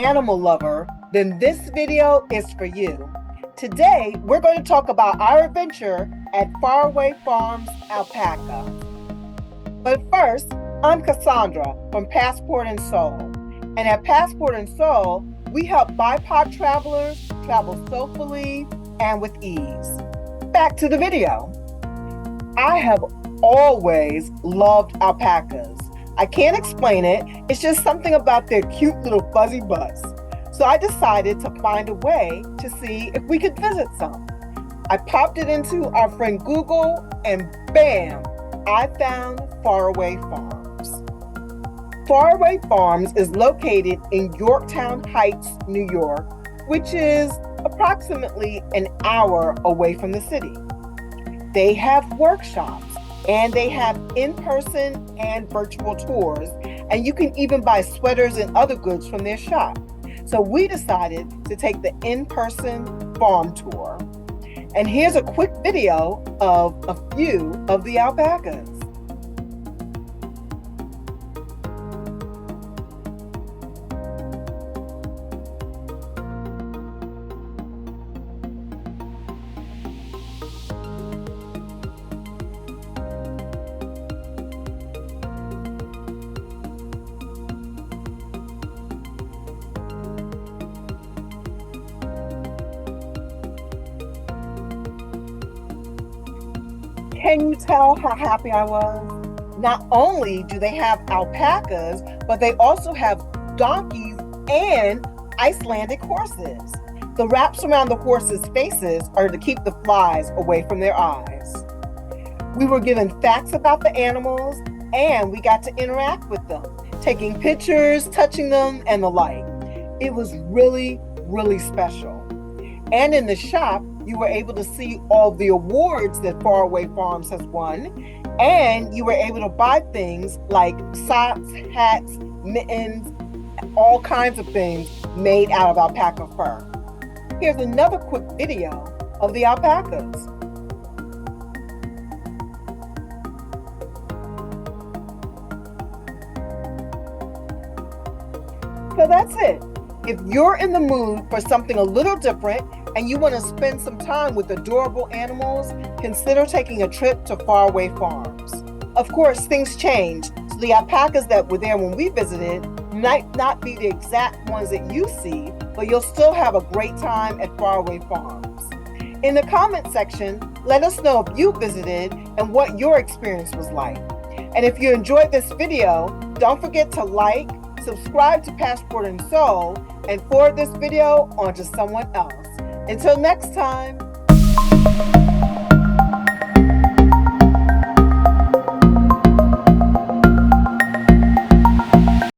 animal lover, then this video is for you. Today, we're going to talk about our adventure at Faraway Farms Alpacas. But first, I'm Cassandra from Passport and Soul. And at Passport and Soul, we help BIPOC travelers travel soulfully and with ease. Back to the video. I have always loved alpacas. I can't explain it, it's just something about their cute little fuzzy butts. So I decided to find a way to see if we could visit some. I popped it into our friend Google and bam, I found Faraway Farms. Faraway Farms is located in Yorktown Heights, New York, which is approximately an hour away from the city. They have workshops and they have in-person and virtual tours, and you can even buy sweaters and other goods from their shop. So we decided to take the in-person farm tour. And here's a quick video of a few of the alpacas. Can you tell how happy I was? Not only do they have alpacas, but they also have donkeys and Icelandic horses. The wraps around the horses' faces are to keep the flies away from their eyes. We were given facts about the animals and we got to interact with them, taking pictures, touching them, and the like. It was really, really special. And in the shop, you were able to see all the awards that Faraway Farms has won, and you were able to buy things like socks, hats, mittens, all kinds of things made out of alpaca fur. Here's another quick video of the alpacas. So that's it. If you're in the mood for something a little different and you want to spend some time with adorable animals, consider taking a trip to Faraway Farms. Of course, things change, so the alpacas that were there when we visited might not be the exact ones that you see, but you'll still have a great time at Faraway Farms. In the comment section, let us know if you visited and what your experience was like. And if you enjoyed this video, don't forget to like, subscribe to Passport and Soul, and forward this video on to someone else. Until next time.